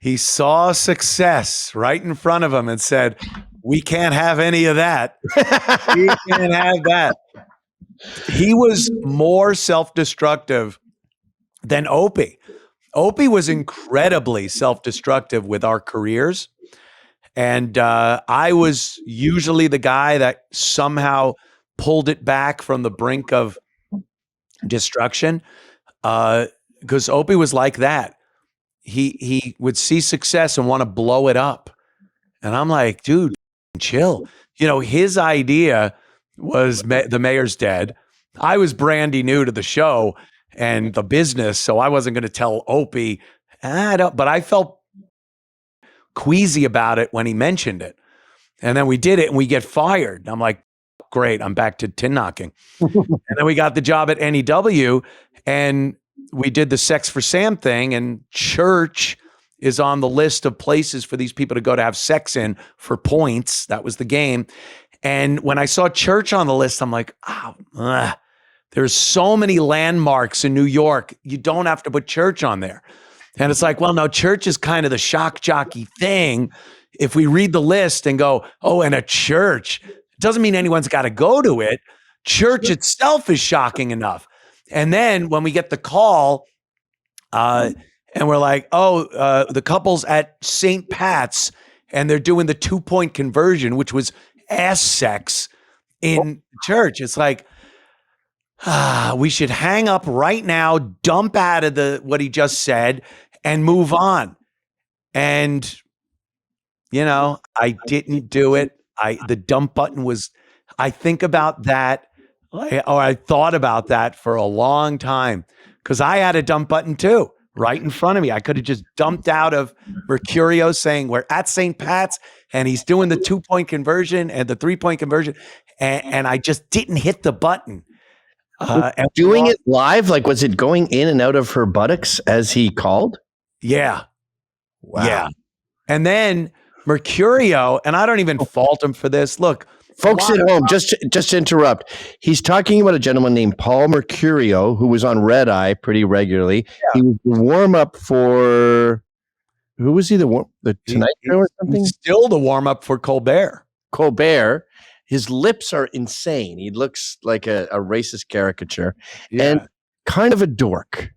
He saw success right in front of him and said, we can't have any of that. We can't have that. He was more self-destructive than Opie. Opie was incredibly self-destructive with our careers. And I was usually the guy that somehow pulled it back from the brink of destruction. Because Opie was like that. He would see success and want to blow it up. And I'm like, dude, chill. His idea was the mayor's dead. I was brandy new to the show and the business, so I wasn't going to tell Opie. But I felt queasy about it when he mentioned it. And then we did it and we get fired. And I'm like, great, I'm back to tin knocking. And then we got the job at NEW and we did the Sex for Sam thing, and church is on the list of places for these people to go to have sex in for points. That was the game. And when I saw church on the list, I'm like, there's so many landmarks in New York. You don't have to put church on there. And it's like, well, no, church is kind of the shock jockey thing. If we read the list and go, oh, and a church, it doesn't mean anyone's got to go to it. Church itself is shocking enough. And then when we get the call, and we're like, the couple's at St. Pat's and they're doing the 2-point conversion, which was ass sex in church. It's like, we should hang up right now, dump out of what he just said and move on. And, I didn't do it. The dump button was, I think about that, or I thought about that for a long time because I had a dump button too, right in front of me. I could have just dumped out of Mercurio saying we're at St. Pat's and he's doing the 2-point conversion and the 3-point conversion. And I just didn't hit the button. And doing it live? Like, was it going in and out of her buttocks as he called? Yeah. Wow. Yeah. And then Mercurio, and I don't even fault him for this. Look, folks at home, just to interrupt, he's talking about a gentleman named Paul Mercurio who was on Red Eye pretty regularly. Yeah. He was the warm up for who was he? The Tonight Show or something? He's still the warm up for Colbert. His lips are insane. He looks like a racist caricature, and kind of a dork.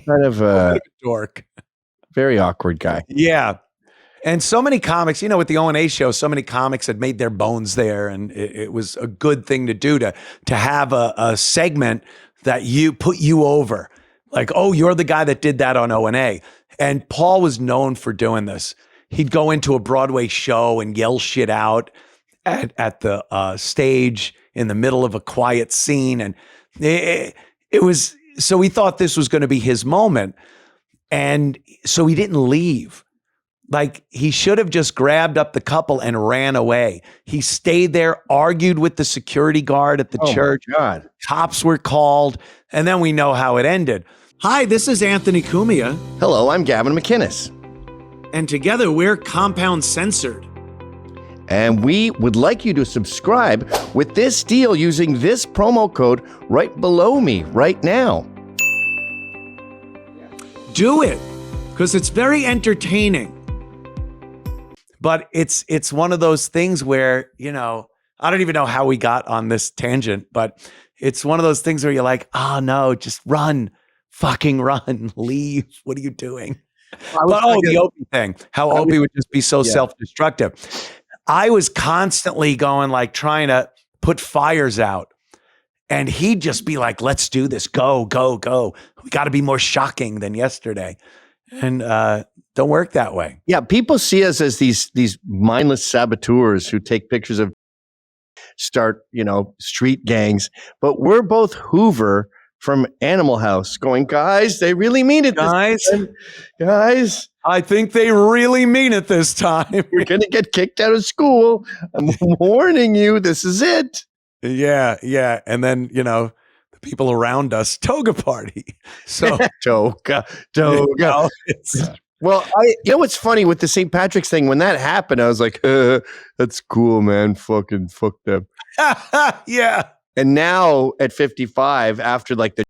Kind of a dork. Very awkward guy. Yeah. And so many comics, with the O&A show, so many comics had made their bones there. And it was a good thing to do to have a segment that put you over. Like, oh, you're the guy that did that on O&A. And Paul was known for doing this. He'd go into a Broadway show and yell shit out at the stage in the middle of a quiet scene. And it was, so he thought this was going to be his moment. And so he didn't leave. Like, he should have just grabbed up the couple and ran away. He stayed there, argued with the security guard at the church. My God. Cops were called, and then we know how it ended. Hi, this is Anthony Cumia. Hello, I'm Gavin McInnes. And together we're Compound Censored. And we would like you to subscribe with this deal using this promo code right below me right now. Do it, because it's very entertaining. But it's one of those things where, I don't even know how we got on this tangent, but it's one of those things where you're like, oh no, just run, fucking run, leave. What are you doing? The Opie thing, how Opie would just be so self-destructive. I was constantly going, like, trying to put fires out. And he'd just be like, let's do this. Go, go, go. We got to be more shocking than yesterday. And don't work that way. Yeah, people see us as these mindless saboteurs who take pictures of start, street gangs. But we're both Hoover from Animal House going, guys, they really mean it. Guys, I think they really mean it this time. We're going to get kicked out of school. I'm warning you, this is it. Yeah, yeah. And then, the people around us, toga party. So toga. Well, what's funny with the St. Patrick's thing, when that happened, I was like, that's cool, man. Fucking fuck them. Yeah. And now at 55, after like the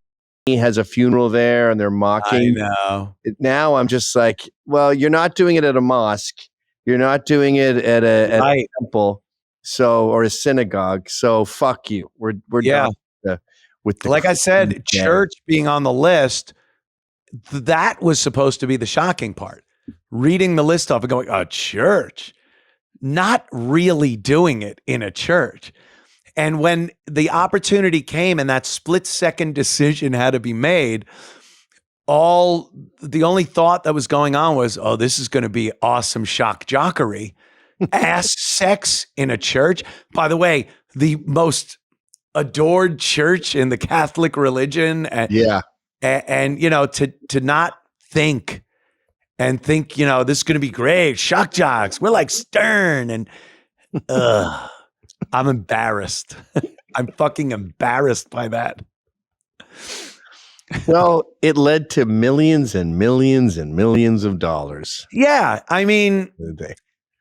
has a funeral there and they're I mocking. know. Now I'm just like, well, you're not doing it at a mosque. You're not doing it at a temple, or a synagogue. So fuck you. We're done with the like I said, church being on the list, that was supposed to be the shocking part. Reading the list off and going, a church, not really doing it in a church. And when the opportunity came and that split-second decision had to be made, the only thought that was going on was, oh, this is going to be awesome shock jockery. Ass sex in a church. By the way, the most adored church in the Catholic religion. And to not think, this is going to be great. Shock jocks. We're like Stern. And I'm embarrassed. I'm fucking embarrassed by that. Well, it led to millions and millions and millions of dollars. Yeah. I mean,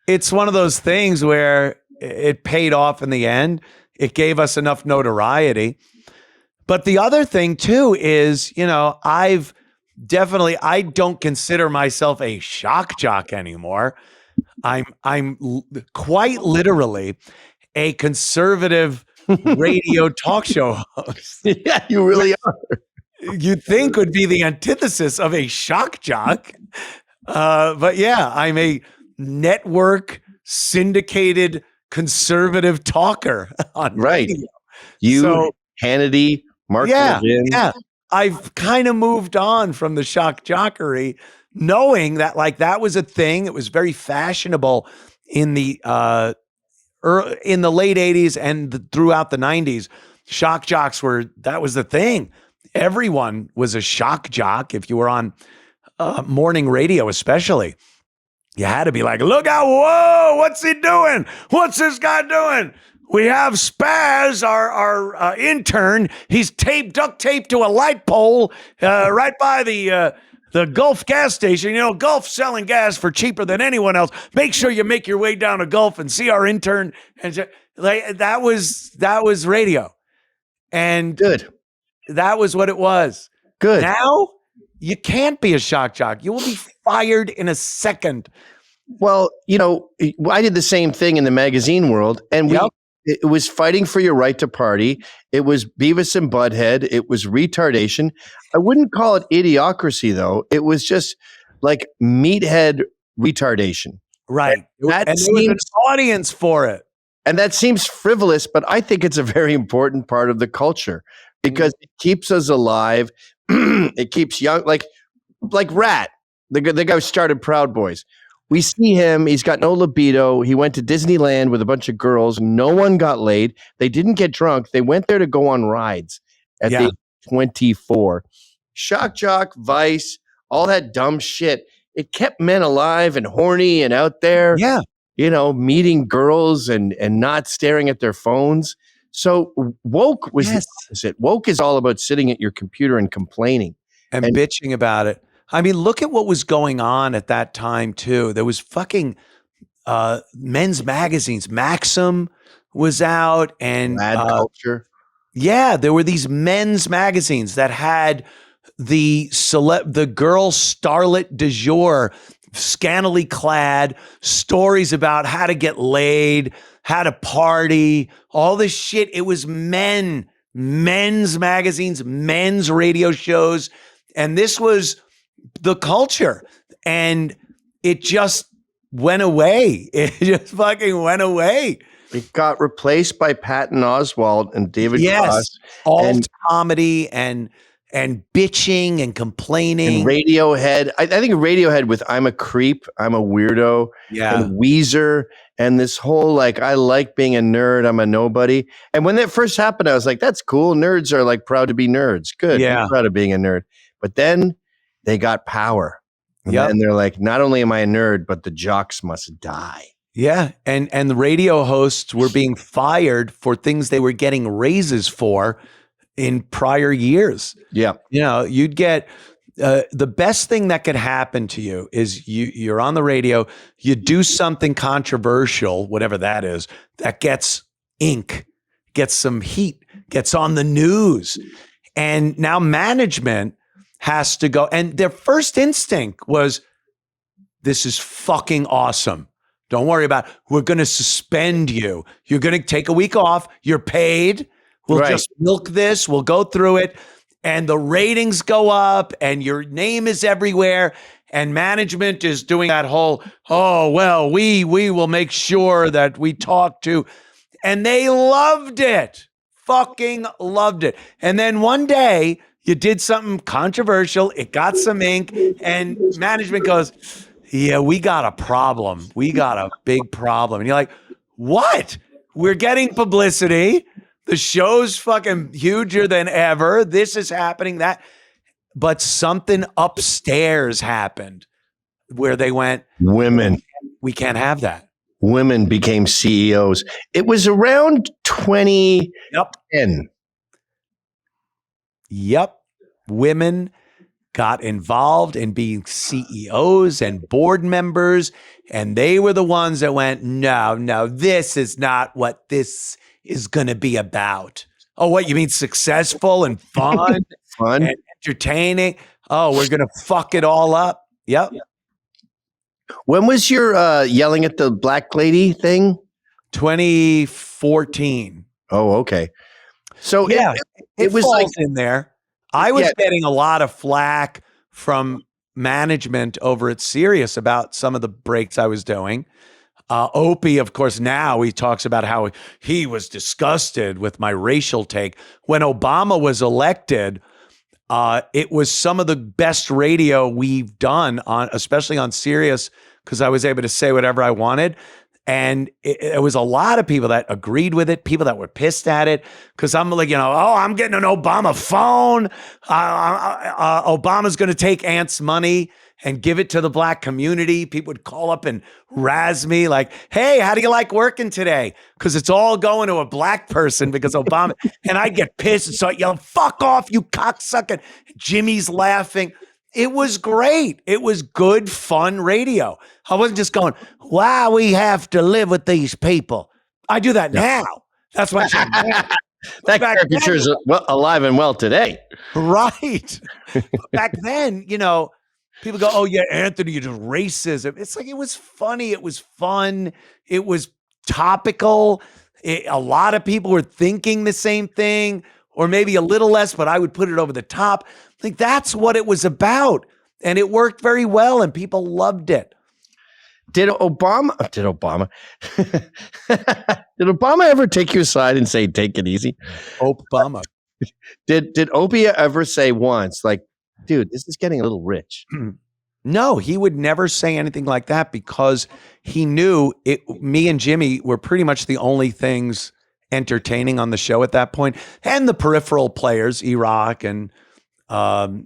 it's one of those things where it paid off in the end. It gave us enough notoriety. But the other thing too is, I don't consider myself a shock jock anymore. I'm quite literally a conservative radio talk show host. Yeah, you really are. You'd think would be the antithesis of a shock jock. But yeah, I'm a network syndicated conservative talker on radio. Hannity, Mark. Yeah. I've kind of moved on from the shock jockery, knowing that that was a thing. It was very fashionable in the late 80s and throughout the 90s. Shock jocks that was the thing. Everyone was a shock jock. If you were on morning radio, especially, you had to be like, look out, whoa, what's he doing? What's this guy doing? We have Spaz, our intern. He's duct taped to a light pole right by the Gulf gas station. Gulf selling gas for cheaper than anyone else. Make sure you make your way down to Gulf and see our intern. And that was radio. And good. That was what it was. Good. Now you can't be a shock jock. You will be fired in a second. Well, I did the same thing in the magazine world, and it was fighting for your right to party. It was Beavis and Butthead. It was retardation. I wouldn't call it idiocracy, though. It was just like meathead retardation. Right. And there was an audience for it. And that seems frivolous, but I think it's a very important part of the culture because it keeps us alive. It keeps young, like Rat, the guy who started Proud Boys. We see him. He's got no libido. He went to Disneyland with a bunch of girls. No one got laid. They didn't get drunk. They went there to go on rides at the age of 24. Shock jock, Vice, all that dumb shit. It kept men alive and horny and out there. Yeah. Meeting girls and not staring at their phones. So woke was the opposite. Woke is all about sitting at your computer and complaining. And bitching about it. I mean, look at what was going on at that time, too. There was fucking men's magazines. Maxim was out. And Mad Culture. Yeah, there were these men's magazines that had the girl starlet du jour, scantily clad, stories about how to get laid, how to party, all this shit. It was men's magazines, men's radio shows. And this was the culture. And it just went away. It just fucking went away. It got replaced by Patton Oswalt and David Cross. Alt comedy and bitching and complaining. And Radiohead. I think Radiohead with I'm a Creep, I'm a Weirdo. Yeah. And Weezer. And this whole I like being a nerd, I'm a nobody. And when that first happened, I was like, that's cool. Nerds are proud to be nerds. Good. Yeah. I'm proud of being a nerd. But then they got power. And they're like, not only am I a nerd, but the jocks must die. Yeah. And the radio hosts were being fired for things they were getting raises for in prior years. Yeah. You'd get the best thing that could happen to you is you're on the radio, you do something controversial, whatever that is, that gets ink, gets some heat, gets on the news. And now management has to go. And their first instinct was, this is fucking awesome. Don't worry about it. We're going to suspend you. You're going to take a week off. You're paid. We'll just milk this. We'll go through it. And the ratings go up and your name is everywhere. And management is doing that whole, oh, well, we will make sure that we talk to. And they loved it. Fucking loved it. And then one day you did something controversial. It got some ink and management goes, yeah, we got a problem. We got a big problem. And you're like, what? We're getting publicity. The show's fucking huger than ever. This is happening, that. But something upstairs happened where they went, women. We can't have that. Women became CEOs. It was around 2010. Yep. Women got involved in being CEOs and board members, and they were the ones that went, no, this is not what this is going to be about. Oh, what, you mean successful and fun? Fun. And entertaining? Oh, we're going to fuck it all up. Yep. When was your yelling at the black lady thing? 2014. Oh, okay. So yeah, it was like in in there. I was getting a lot of flack from management over at Sirius about some of the breaks I was doing. Opie, of course, now he talks about how he was disgusted with my racial take. When Obama was elected, it was some of the best radio we've done on, especially on Sirius, because I was able to say whatever I wanted. And it was a lot of people that agreed with it, people that were pissed at it, because I'm like, I'm getting an Obama phone. Obama's going to take Ant's money and give it to the black community. People would call up and razz me like, hey, how do you like working today? Because it's all going to a black person because Obama. And I'd get pissed and start yelling, fuck off, you cocksucker. Jimmy's laughing. It was great. It was good, fun radio. I wasn't just going, wow, we have to live with these people. I do that now. That's what I'm saying. That caricature is alive and well today. Right. Back then, people go, oh, yeah, Anthony, you're just racism. It's like, it was funny. It was fun. It was topical. A lot of people were thinking the same thing, or maybe a little less, but I would put it over the top. Like, that's what it was about. And it worked very well, and people loved it. Did Obama ever take you aside and say, take it easy? Obama. Did Opie ever say once, like, dude, this is getting a little rich? No, he would never say anything like that because he knew me and Jimmy were pretty much the only things entertaining on the show at that point. And the peripheral players, E-Rock and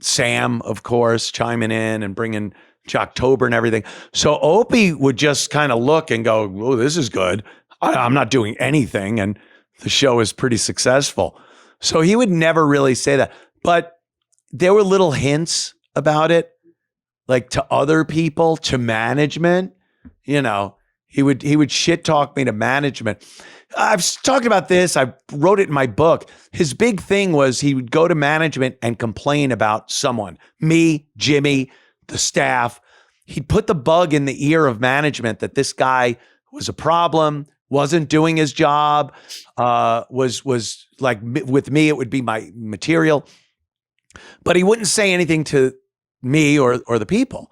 Sam, of course, chiming in and bringing Jocktober and everything. So Opie would just kind of look and go, oh, this is good. I'm not doing anything. And the show is pretty successful. So he would never really say that. But there were little hints about it, like to other people, to management. He would shit talk me to management. I've talked about this. I wrote it in my book. His big thing was he would go to management and complain about someone, me, Jimmy, the staff. He'd put the bug in the ear of management that this guy was a problem, wasn't doing his job, was like, with me, it would be my material. But he wouldn't say anything to me or the people.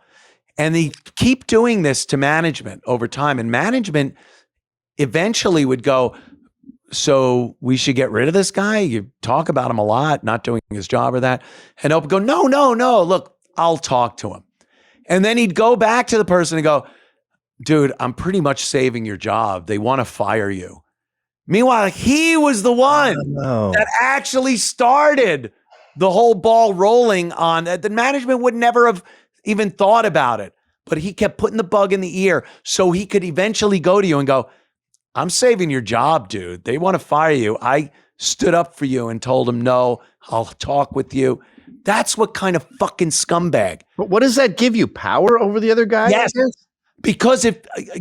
And he keep doing this to management over time. And management eventually would go, so we should get rid of this guy? You talk about him a lot, not doing his job or that. And Opie go, no, look, I'll talk to him. And then he'd go back to the person and go, dude, I'm pretty much saving your job. They want to fire you. Meanwhile, he was the one that actually started the whole ball rolling on that. The management would never have even thought about it, but he kept putting the bug in the ear so he could eventually go to you and go, I'm saving your job, dude. They want to fire you. I stood up for you and told him, no, I'll talk with you. That's what kind of fucking scumbag. But what does that give you? Power over the other guy? Yes. Because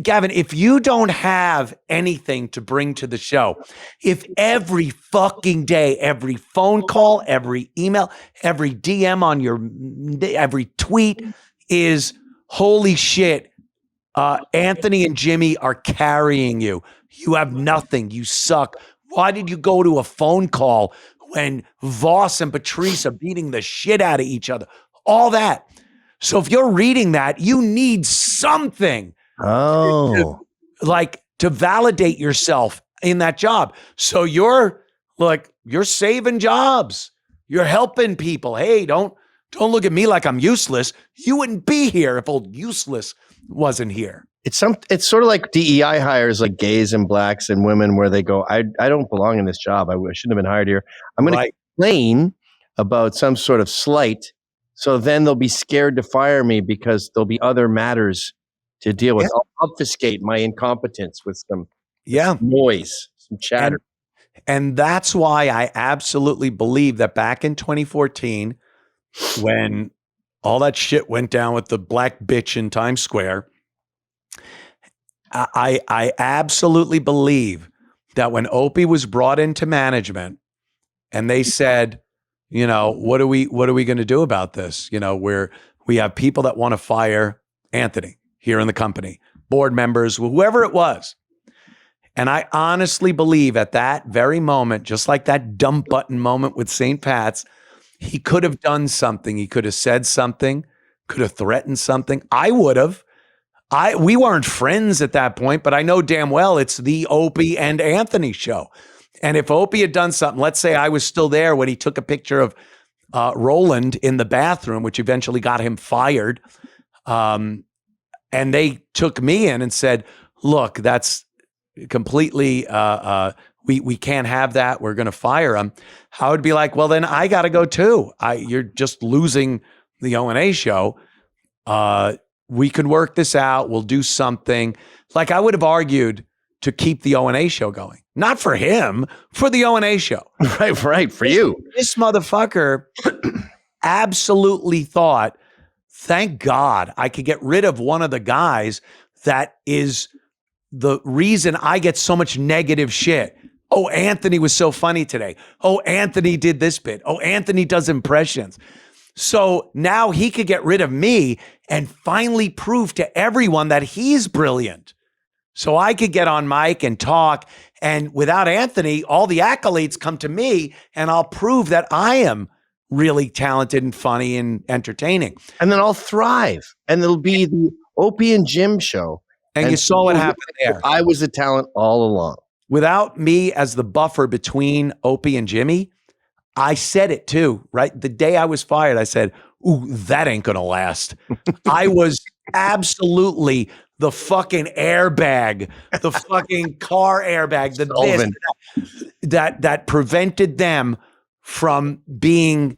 Gavin, if you don't have anything to bring to the show, if every fucking day, every phone call, every email, every DM on every tweet is, holy shit, Anthony and Jimmy are carrying you. You have nothing. You suck. Why did you go to a phone call when Voss and Patrice are beating the shit out of each other? All that. So if you're reading that, you need something to validate yourself in that job. So you're saving jobs. You're helping people. Hey, don't look at me like I'm useless. You wouldn't be here if old useless wasn't here. It's sort of like DEI hires like gays and blacks and women where they go, I don't belong in this job. I shouldn't have been hired here. I'm going to complain about some sort of slight. So then they'll be scared to fire me because there'll be other matters to deal with. I'll obfuscate my incompetence with some noise, some chatter. And that's why I absolutely believe that back in 2014, when all that shit went down with the black bitch in Times Square, I absolutely believe that when Opie was brought into management and they said, you know, what are we going to do about this? You know, we have people that want to fire Anthony here in the company, board members, whoever it was. And I honestly believe at that very moment, just like that dump button moment with St. Pat's, he could have done something. He could have said something, could have threatened something. I would have. We weren't friends at that point, but I know damn well it's the Opie and Anthony show. And if Opie had done something, let's say I was still there when he took a picture of Roland in the bathroom, which eventually got him fired. And they took me in and said, look, that's completely, we can't have that. We're going to fire him. I would be like, well, then I got to go too. You're just losing the O&A show. We could work this out. We'll do something. Like I would have argued to keep the O&A show going. Not for him, for the O&A show. Right, for you. This motherfucker absolutely thought, thank God I could get rid of one of the guys that is the reason I get so much negative shit. Oh, Anthony was so funny today. Oh, Anthony did this bit. Oh, Anthony does impressions. So now he could get rid of me and finally prove to everyone that he's brilliant. So I could get on mic and talk, and without Anthony, all the accolades come to me, and I'll prove that I am really talented and funny and entertaining. And then I'll thrive, and it'll be the Opie and Jim show. And you saw what happened there. I was a talent all along. Without me as the buffer between Opie and Jimmy, I said it too, right? The day I was fired, I said, ooh, that ain't going to last. I was absolutely the fucking airbag, the fucking car airbag, that prevented them from being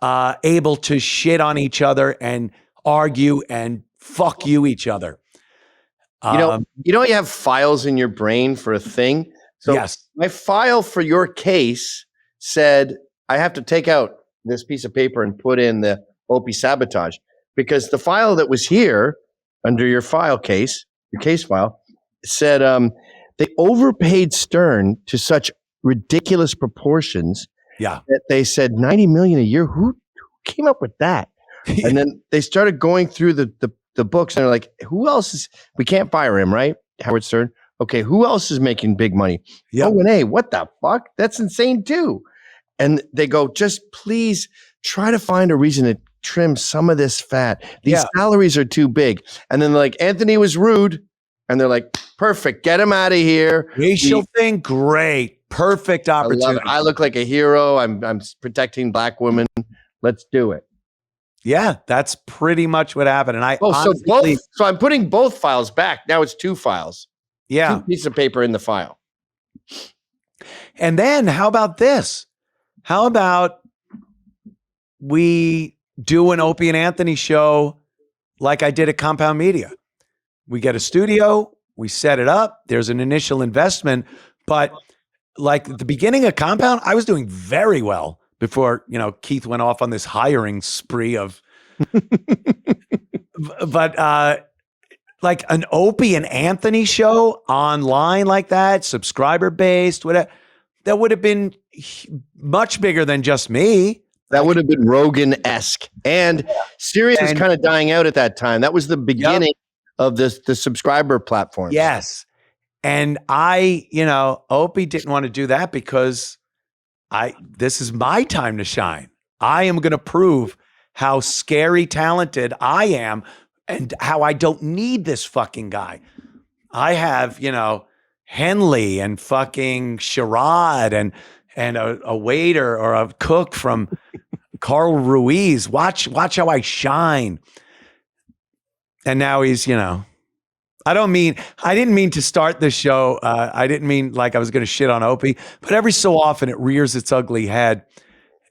able to shit on each other and argue and fuck you each other. You have files in your brain for a thing. So yes. My file for your case said I have to take out this piece of paper and put in the Opie sabotage, because the file that was here under your case file, said they overpaid Stern to such ridiculous proportions that they said $90 million a year. Who came up with that? And then they started going through the books, and they're like, who else is, we can't fire him, right? Howard Stern. Okay, who else is making big money? O&A, what the fuck? That's insane too. And they go, just please try to find a reason to trim some of this fat. These salaries are too big. And then they're like, Anthony was rude. And they're like, perfect, get him out of here. Racial thing, great. Perfect opportunity. I love it. I look like a hero. I'm protecting black women. Let's do it. Yeah, that's pretty much what happened. And so I'm putting both files back. Now it's two files. Yeah. Two pieces of paper in the file. And then how about this? How about we do an Opie and Anthony show like I did at Compound Media? We get a studio, we set it up, there's an initial investment, but like at the beginning of Compound, I was doing very well before, Keith went off on this hiring spree of, but like an Opie and Anthony show online like that, subscriber based, whatever, that would have been much bigger than just me. That would have been Rogan-esque. And Sirius was kind of dying out at that time. That was the beginning of the subscriber platforms. Yes. And Opie didn't want to do that because this is my time to shine. I am going to prove how scary talented I am and how I don't need this fucking guy. I have, Henley and fucking Sherrod and a waiter or a cook from Carl Ruiz. Watch how I shine. And now he's, I didn't mean to start this show. I didn't mean like I was going to shit on Opie, but every so often it rears its ugly head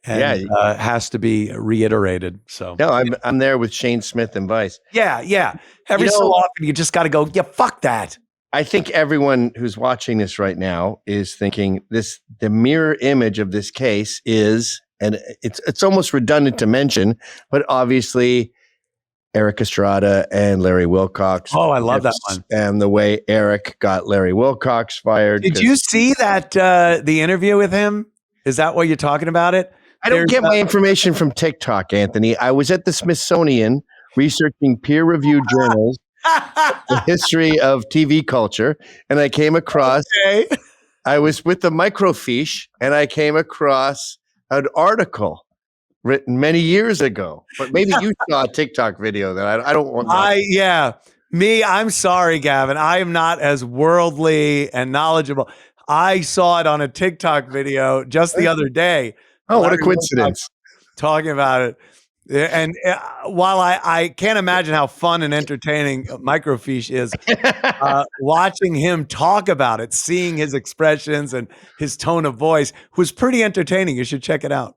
and has to be reiterated. So no, I'm there with Shane Smith and Vice. Yeah. Every so often you just got to go, fuck that. I think everyone who's watching this right now is thinking the mirror image of this case is, and it's almost redundant to mention, but obviously Eric Estrada and Larry Wilcox. Oh, I love that one. And the way Eric got Larry Wilcox fired. Did you see that, the interview with him? Is that what you're talking about it? I don't get my information from TikTok, Anthony. I was at the Smithsonian researching peer-reviewed journals, the history of TV culture, and I came across, I was with the microfiche, and I came across an article written many years ago. But maybe you saw a TikTok video that I don't want. I'm sorry, Gavin. I am not as worldly and knowledgeable. I saw it on a TikTok video just the other day. Oh, what a coincidence. Talking about it. And while I can't imagine how fun and entertaining microfiche is, watching him talk about it, seeing his expressions and his tone of voice was pretty entertaining. You should check it out.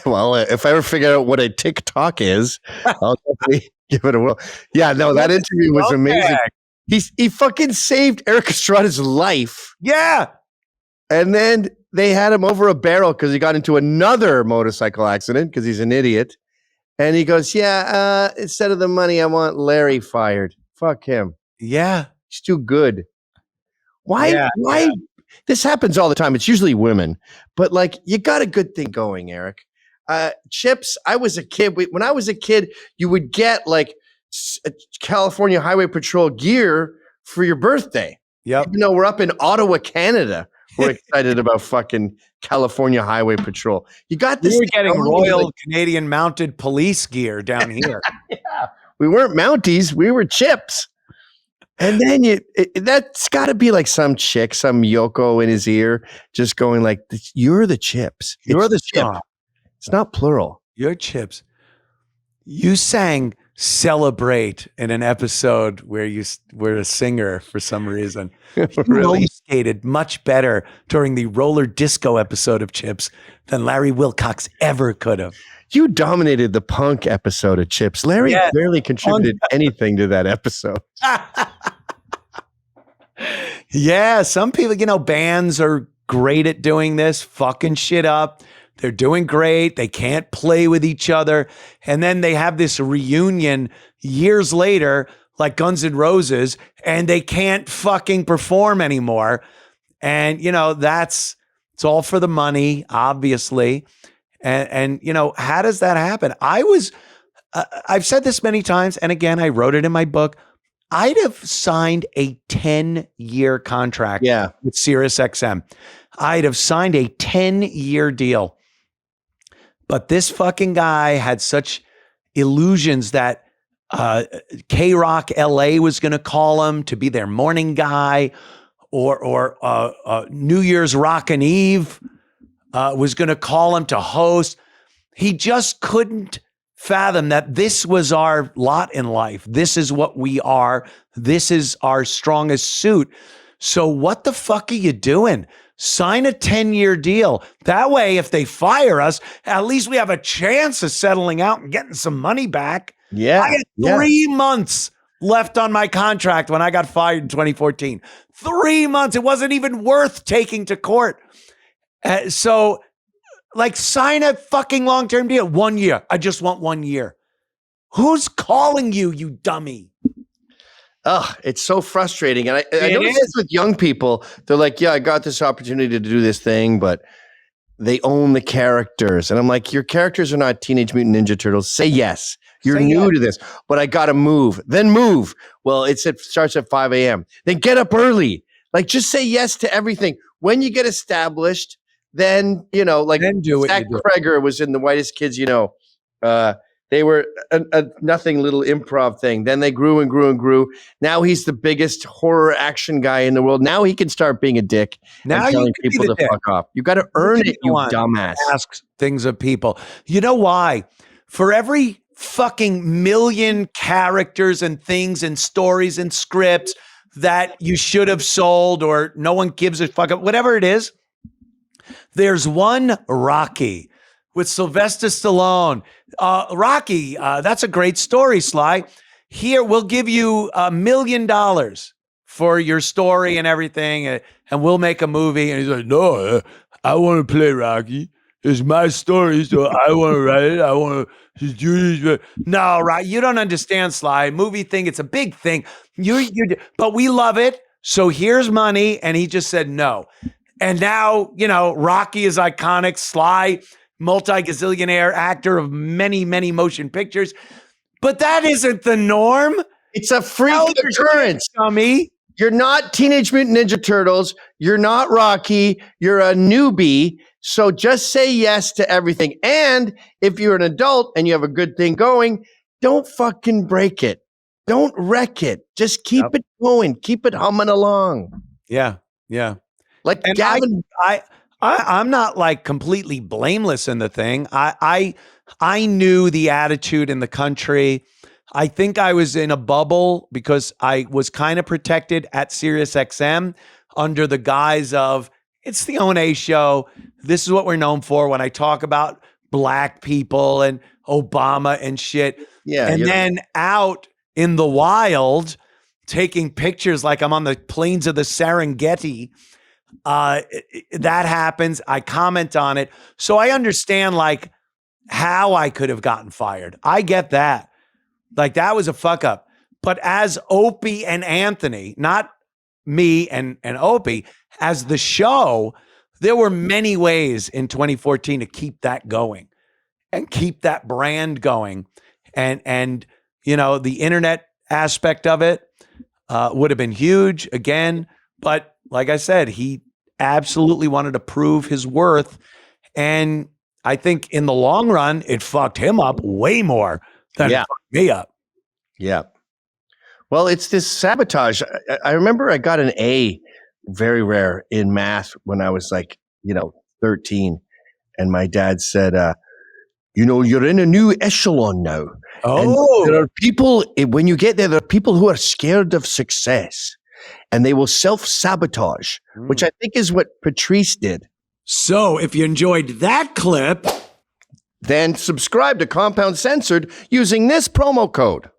Well, if I ever figure out what a TikTok is, I'll definitely give it a whirl. Yeah, no, that interview was amazing. He fucking saved Eric Estrada's life. Yeah. And then they had him over a barrel because he got into another motorcycle accident because he's an idiot. And he goes, instead of the money, I want Larry fired. Fuck him. Yeah. He's too good. Why? This happens all the time. It's usually women. But like, you got a good thing going, Eric. Chips, I was a kid. When I was a kid, you would get like California Highway Patrol gear for your birthday. Yep. Even though we're up in Ottawa, Canada. We're excited about fucking California Highway Patrol. You got this. We were getting Royal Canadian Mounted Police gear down here. Yeah. We weren't Mounties. We were Chips. And then that's got to be like some chick, some Yoko in his ear, just going like, you're the Chips. You're the Chip. It's not plural. You're Chips. You sang Celebrate in an episode where you were a singer for some reason. You really skated much better during the roller disco episode of Chips than Larry Wilcox ever could have. You dominated the punk episode of Chips. Larry barely contributed anything to that episode. Yeah, some people, bands are great at doing this, fucking shit up. They're doing great. They can't play with each other. And then they have this reunion years later, like Guns N' Roses, and they can't fucking perform anymore. And, it's all for the money, obviously. And how does that happen? I've said this many times. And again, I wrote it in my book. I'd have signed a 10-year contract with Sirius XM. I'd have signed a 10-year deal. But this fucking guy had such illusions that K-Rock LA was going to call him to be their morning guy, or New Year's Rockin' Eve was going to call him to host. He just couldn't fathom that this was our lot in life. This is what we are. This is our strongest suit. So what the fuck are you doing? Sign a 10-year deal. That way, if they fire us, at least we have a chance of settling out and getting some money back. Yeah. I had 3 months left on my contract when I got fired in 2014. 3 months. It wasn't even worth taking to court. So, sign a fucking long-term deal. 1 year. I just want 1 year. Who's calling you, you dummy? It's so frustrating. And I notice this with young people. They're like, yeah, I got this opportunity to do this thing, but they own the characters. And I'm like, your characters are not Teenage Mutant Ninja Turtles. Say yes. You're new to this, but I got to move. Then move. Well, it starts at 5 a.m. Then get up early. Like, just say yes to everything. When you get established, then, like Zach Kreger was in The Whitest Kids, they were a nothing little improv thing. Then they grew and grew and grew. Now he's the biggest horror action guy in the world. Now he can start being a dick and telling people to fuck off. You got to earn it, you dumbass. Ask things of people. You know why? For every fucking million characters and things and stories and scripts that you should have sold or no one gives a fuck, whatever it is, there's one Rocky with Sylvester Stallone. Rocky, that's a great story, Sly. Here, we'll give you $1 million for your story and everything, and we'll make a movie. And he's like, no, I want to play Rocky. It's my story, so I want to write it. I want to do this. No, right? You don't understand, Sly. Movie thing, it's a big thing. But we love it, so here's money. And he just said no. And now, Rocky is iconic. Sly, multi-gazillionaire actor of many, many motion pictures. But that isn't the norm. It's a freak occurrence. Dummy. You're not Teenage Mutant Ninja Turtles. You're not Rocky. You're a newbie. So just say yes to everything. And if you're an adult and you have a good thing going, don't fucking break it. Don't wreck it. Just keep it going. Keep it humming along. Yeah. Yeah. Like and Gavin, I'm not like completely blameless in the thing. I knew the attitude in the country. I think I was in a bubble because I was kind of protected at Sirius XM under the guise of it's the O&A show. This is what we're known for when I talk about black people and Obama and shit. Yeah. And then out in the wild, taking pictures like I'm on the plains of the Serengeti. That happens. I comment on it. So I understand like how I could have gotten fired. I get that. Like that was a fuck up. But as Opie and Anthony, not me and Opie, as the show, there were many ways in 2014 to keep that going and keep that brand going. And the internet aspect of it would have been huge again. But like I said, he absolutely wanted to prove his worth. And I think in the long run, it fucked him up way more than it fucked me up. Yeah. Well, it's this sabotage. I remember I got an A, very rare, in math when I was like, 13. And my dad said, you're in a new echelon now. Oh. And there are people, when you get there are people who are scared of success. And they will self-sabotage, which I think is what Patrice did. So if you enjoyed that clip, then subscribe to Compound Censored using this promo code.